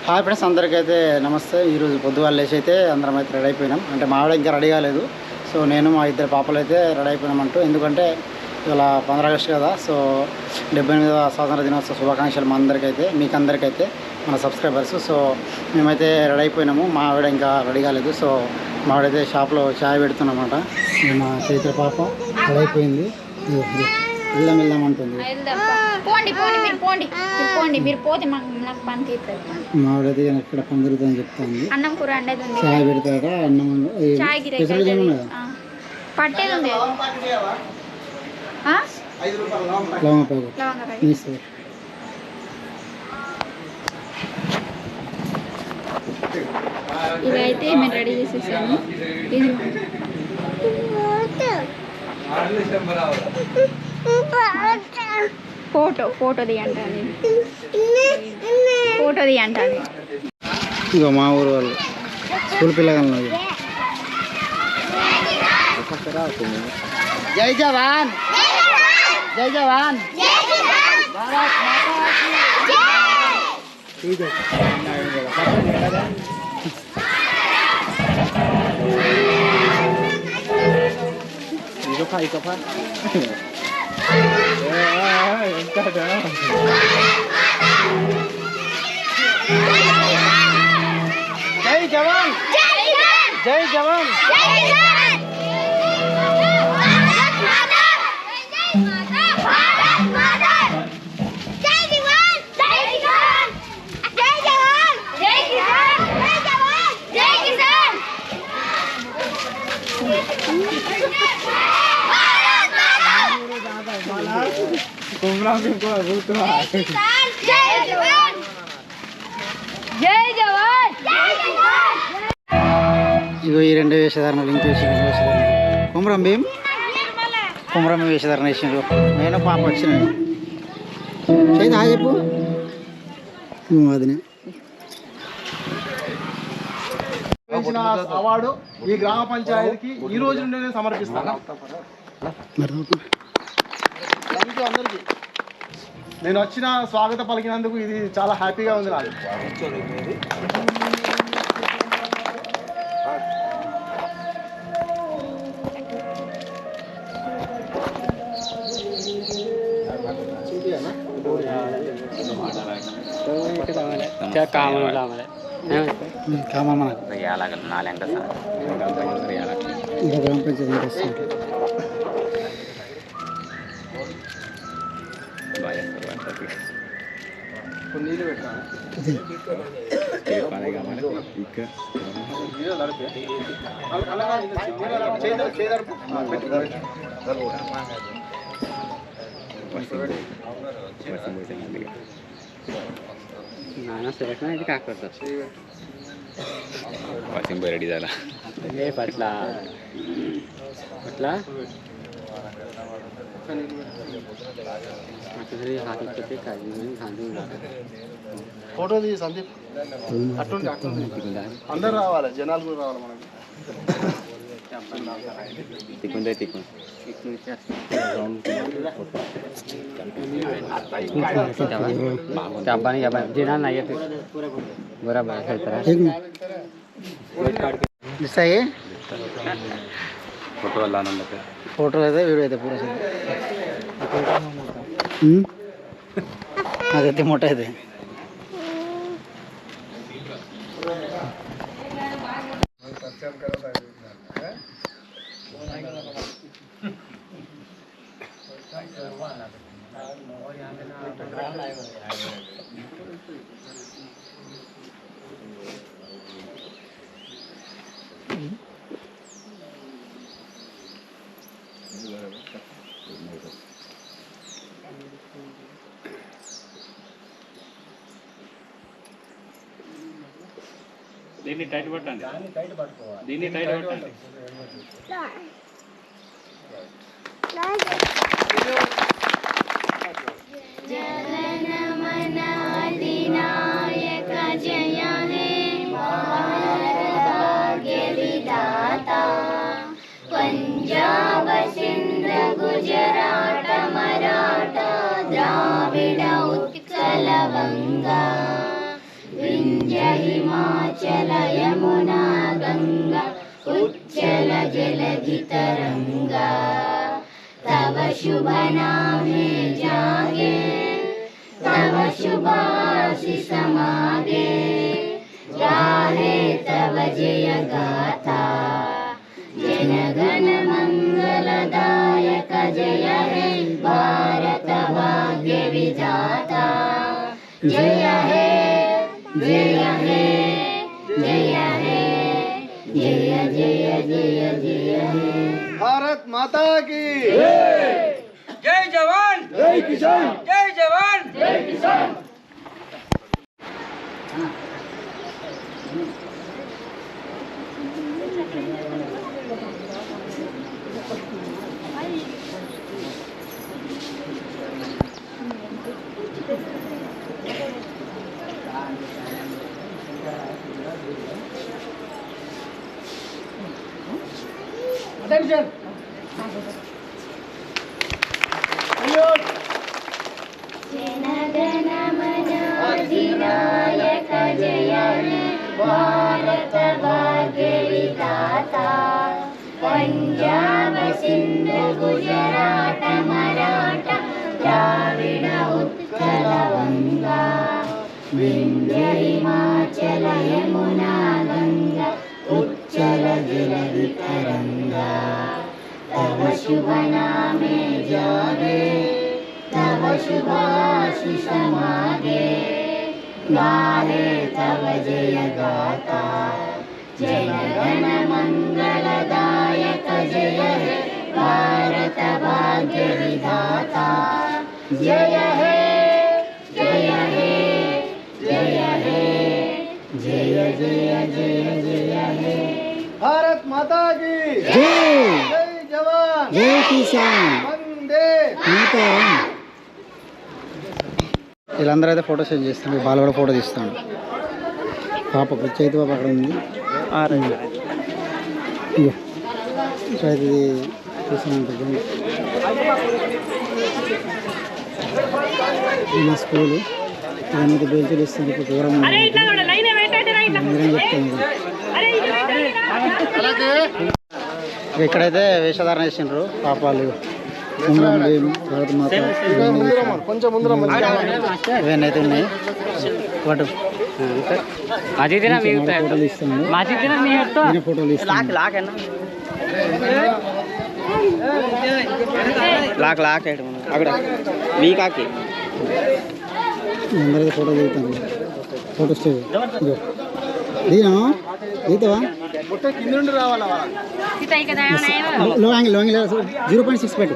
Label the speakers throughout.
Speaker 1: Hi friends, అందరికైతే నమస్తే. ఈరోజు పొద్దుగాలు లేచి అయితే అందరం అయితే రెడీ అయిపోయినాం. అంటే మా ఆవిడ ఇంకా రెడీ కాలేదు. సో నేను మా ఇద్దరు పాపలు అయితే రెడీ అయిపోయినామంటూ. ఎందుకంటే ఇలా 15 ఆగస్టు కదా. సో 78వ స్వాతంత్ర దినోత్సవ శుభాకాంక్షలు మా అందరికైతే, మీకు అందరికైతే, మన సబ్స్క్రైబర్స్. సో మేమైతే రెడీ అయిపోయినాము. మా ఆవిడ ఇంకా రెడీ కాలేదు. సో మా ఆవిడైతే షాప్లో ఛాయ్ పెడుతున్నమాట. మా చైత్ర పాప రెడీ అయిపోయింది. వెళ్దాం అంటుంది. మావిడైతే ఇక్కడ పని జరుగుతుందని చెప్తాను.
Speaker 2: అన్నం కూర
Speaker 1: చాయ్ పెడతాడ. అన్నం
Speaker 2: పట్టేది ఇవైతే మేము రెడీ చేసేసాము. ఫోటో తీయంటాను.
Speaker 1: ఇక మా ఊరు వాళ్ళు స్కూల్ పిల్లగాళ్ళు. జై జవాన్, జై జవాన్, భారత్ మాతా కీ జై. జై జవాన్, జై జవాన్. ఇగో ఈ రెండు వేషధారణలు, ఇంక వేషధారణ కుమరం భీం, కుమరం వేషధారణ వేసినారు. నేను పాప వచ్చినాయి. చైతే హాయ్ చెప్పు. అదినే
Speaker 3: అవార్డు ఈ గ్రామ పంచాయతీకి ఈ రోజు నుండి నేను సమర్పిస్తాను. అందరికీ నేను వచ్చిన స్వాగత పలికినందుకు ఇది చాలా హ్యాపీగా ఉంది నాకు. నీళ్ళు పెట్టాలి.
Speaker 4: रेडी झाला पटला पटला
Speaker 3: ఫోటో తీ సందీప్. అట్టుండి అందరు రావాలి, జనాలు కూడా రావాలి మనకి.
Speaker 4: फोटो वाला आनंद
Speaker 1: फोटो అయితే వీడియో అయితే పూరా అదైతే మోటా అయితే
Speaker 4: దీన్ని టైట్ పట్టండి, దీన్ని టైట్ పట్టండి.
Speaker 2: జనగణమన అధినాయక జయ హే భాగ్య విధాత పంజాబ సింధ గుజరాట మరాఠ ద్రావిడ ఉత్కల వంగ विंध्य हिमाचल यमुना गंगा उच्चल जलधि तरंगा तव शुभ नामे जागे तव शुभाशिष मागे गाहे तव जय गाथा जनगण मंगलदायक जय हे भारत भाग्य विधाता जय हे जय हे जय हे जय जय जय जय हे
Speaker 3: भारत माता की
Speaker 5: जय जवान
Speaker 3: जय किसान
Speaker 5: जय जवान
Speaker 3: जय किसान Attention.
Speaker 2: जनगण मन अधिनायक जय हे भारत भाग्य विधाता पंजाब सिंध गुजरात मराठा द्राविड उत्कल गंगा विंध्य हिमाचल यमुना गंगा उच्चल जलधि तरंगा तव शुभ नामे जागे तव शुभाशिष मागे गाहे तव जय गाथा जनगण मंगलदायक जय हे भारत भाग्य विधाता जय हे जय हे जय हे जय जय जय जय हे
Speaker 3: भारत माता की
Speaker 1: जय
Speaker 3: जय जवान
Speaker 1: जय किसान
Speaker 3: वंदे
Speaker 1: వీళ్ళందరూ అయితే ఫోటో షూట్ చేస్తారు వాళ్ళు కూడా ఫోటో తీస్తాను పాపకు చేతి పాప అక్కడ ఉంది ఇగో చేతి చూసినట్టు మా స్కూలు ఇదన్నైతే బెల్చులు ఇస్తుంది ఇప్పుడు దూరం ఇక్కడైతే వేషధారణ చేసిండ్రు పాపాలు
Speaker 3: కొంచెం ముందర
Speaker 1: ఇవన్నీ అయితే ఉన్నాయి వాటి ఫోటోలు ఇస్తాను ఫోటోలు ఇస్తాను అందరైతే ఫోటో దిగుతాను ఫోటో స్టేజ్ దిగినా దిగుతావా
Speaker 3: కింద నుండి రావాలా
Speaker 1: లో యాంగిల్ 0.6 పెట్టు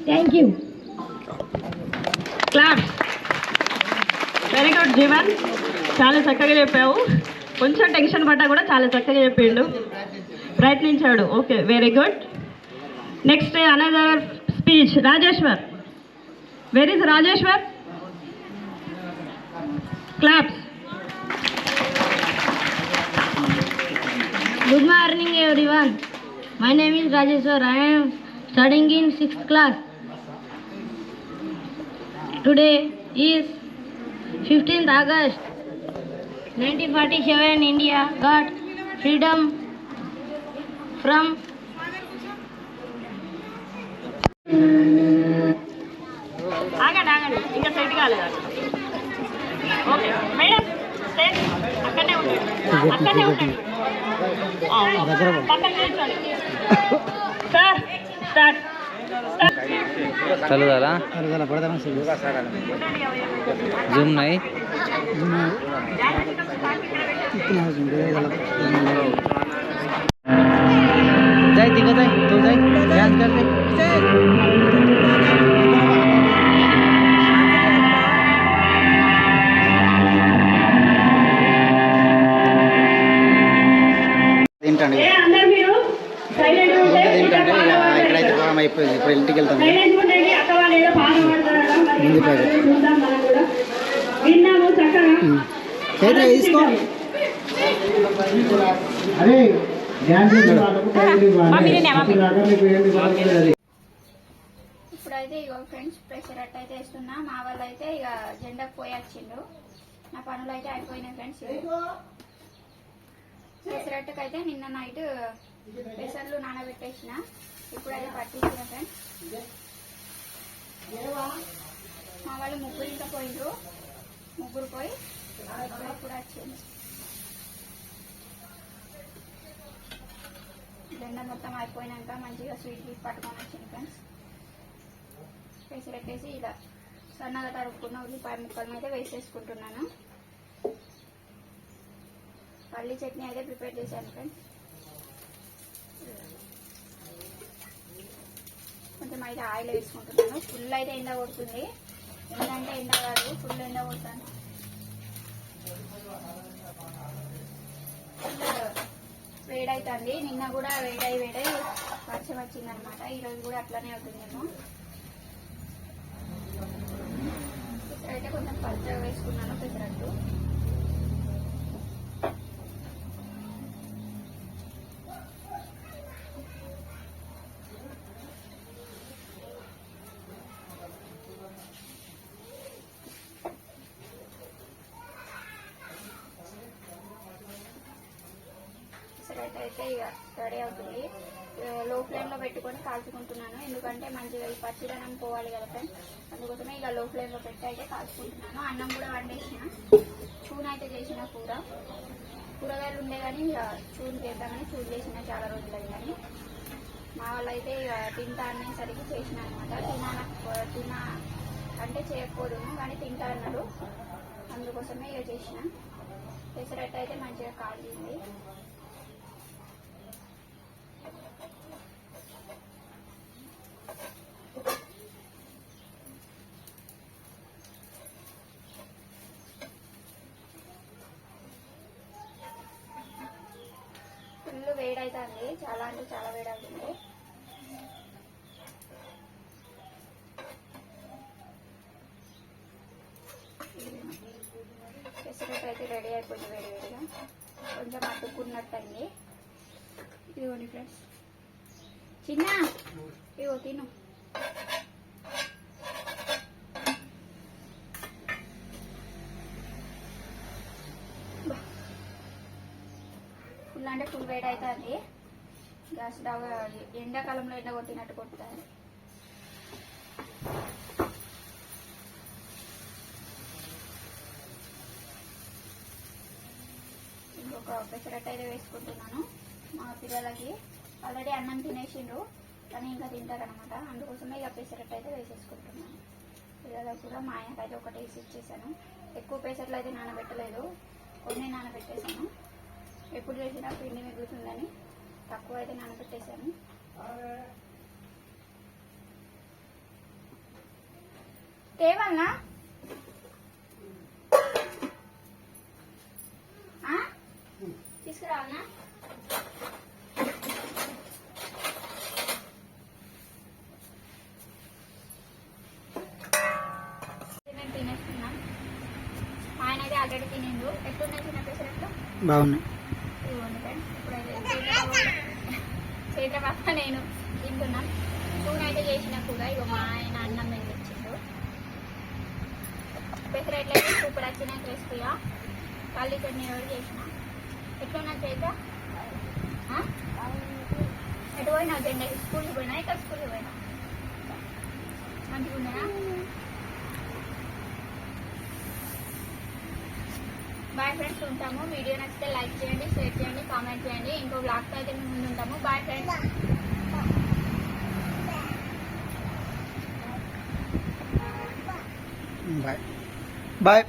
Speaker 6: thank you clap very good Jeevan చాలా చక్కగా చెప్పావు కొంచెం టెన్షన్ పడ్డా కూడా చాలా చక్కగా చెప్పిండు ప్రయత్నించాడు okay very good next another speech Rajeshwar where is Rajeshwar claps
Speaker 2: Good morning everyone. My name is Rajeshwar. I am studying in 6th class. Today is 15th August 1947. India got freedom from
Speaker 6: ఆగండి ఇంకా set కాలేదు okay madam అక్కడనే ఉండండి పక్కన కూర్చోండి sir start
Speaker 4: चलो दादा zoom नहीं जाए दिखो जाए तू जाए डांस करते
Speaker 1: తింటండి
Speaker 6: అందరు మీరు సైలెంట్ ఉంటే
Speaker 1: తింటండి ఇక్కడైతే ప్రోగ్రామ్ అయిపోయింది ఇప్పుడు ఇంటికి వెళ్తాము
Speaker 6: సైలెంట్ ఉండండి అక్క వాళ్ళు ఏదో పాట పాడతారట మరి
Speaker 1: ముందు ప్యాకెట్.
Speaker 6: చూద్దాం మనం కూడా విన్నాము చక్కగా
Speaker 1: చైత్ర తీసుకో
Speaker 7: ఇప్పుడైతే ఇక ఫ్రెండ్స్ పెసరట్టు అయితే వేస్తున్నా. మా వాళ్ళు అయితే ఇక జెండాకు పోయి వచ్చిండ్రు. నా పనులు అయితే అయిపోయినాయి ఫ్రెండ్స్. పెసరట్టుకు అయితే నిన్న నైట్ పెసర్లు నానబెట్టేసిన, ఇప్పుడైతే పట్టించిన ఫ్రెండ్స్. మా వాళ్ళు ముగ్గురు ఇంకా పోయిండ్రు, ముగ్గురు పోయి ఇప్పుడు వచ్చింది. జెండా మొత్తం అయిపోయినాక మంచిగా స్వీట్ గీట్ పట్టుకొని వచ్చింది ఫ్రెండ్స్. పెసరట్టేసి ఇలా సన్నగా తరుపుకున్న ఉల్లిపాయ ముక్కలను అయితే వేసేసుకుంటున్నాను. పల్లి చట్నీ అయితే ప్రిపేర్ చేశాను ఫ్రెండ్స్. కొంచెం అయితే ఆయిల్ వేసుకుంటున్నాను. ఫుల్ అయితే ఎండ కొడుతుంది, ఎందుకంటే ఎండ కాదు ఫుల్ ఎండ కొడతాను. వేడైతుంది. నిన్న కూడా వేడై వర్షం వచ్చిందనమాట. ఈరోజు కూడా అట్లానే అవుతుందేమో. అయితే కొంచెం పచ్చగా వేసుకున్నాను పెసరట్టు. అయితే ఇక రెడీ అవుతుంది. లో ఫ్లేమ్లో పెట్టుకొని కాల్చుకుంటున్నాను, ఎందుకంటే మంచిగా ఈ పచ్చిదనం పోవాలి కదా ఫ్రెండ్స్. అందుకోసమే ఇక లో ఫ్లేమ్లో పెట్టి అయితే కాల్చుకుంటున్నాను. అన్నం కూడా వండేసిన, చూన్ అయితే చేసిన. కూరగాయలు ఉండే కానీ ఇక చూన్ చేద్దామని చూన్ చేసిన, చాలా రోజులు అయిందని. మా వాళ్ళు అయితే ఇక తింటా అనేసరికి చేసిన అనమాట. తిన అంటే చేయకపోదును కానీ తింటా అన్నారు, అందుకోసమే ఇక చేసిన. పెసరట్టు అయితే మంచిగా కాలింది. ఫుల్ వేడైతుంది, చాలా అంటే చాలా వేడవుతుంది. పెసరట్టు అయితే రెడీ అయిపోయింది వేడివేడిగా. కొంచెం అతుక్కున్నట్టు అయింది. ఇదిగోండి ఫ్రెండ్స్, చిన్న ఇగో తిను. ఫుల్ అంటే ఫుల్ వేడి అవుతుంది. గ్యాస్ స్టవ్ ఎండాకాలంలో ఎండ కొట్టినట్టు కొట్టుతుంది. ఇంకొక పెసరట్టు అయితే వేసుకుంటున్నాను. మా పిల్లలకి ఆల్రెడీ అన్నం తినేసిండ్రు కానీ ఇంకా తింటారనమాట, అందుకోసమే ఇక పెసరట్టు అయితే వేసేసుకుంటున్నాను. పిల్లలకు కూడా మా ఆయనకైతే ఒకటి వేసి ఇచ్చేసాను. ఎక్కువ పెసరట్లు అయితే నానబెట్టలేదు, కొన్ని నానబెట్టేసాను. ఎప్పుడు చేసినా పిండి మిగులుతుందని తక్కువ అయితే నానబెట్టేశాను. తేవన్నా తీసుకురావన్నా? నేను తినేస్తున్నాం. మా ఆయన అయితే ఆల్రెడీ తినిండు. ఎట్లున్నాయి చిన్న పెసరట్లు?
Speaker 1: బాగున్నాయి.
Speaker 7: చేతుల పక్క నేను తింటున్నాం. చూన్ అయితే చేసిన కూడా ఇగో మా ఆయన అన్నం మీద తెచ్చిండు. పెసరట్లు అయితే సూపర్ వచ్చిన క్రిస్పీగా. పల్లి చట్నీ కూడా చేసిన. ఎట్లున్నా చేత ఎటు పోయినా జెండా స్కూల్కి పోయినా, ఇక్కడ స్కూల్కి పోయినా మంచిగా ఉన్నాయా? బాయ్ ఫ్రెండ్స్, ఉంటాము. వీడియో నచ్చితే లైక్ చేయండి, షేర్ చేయండి, కామెంట్ చేయండి. ఇంకో బ్లాగ్తో అయితే మేము ముందు ఉంటాము. Bye friends.
Speaker 1: Bye bye.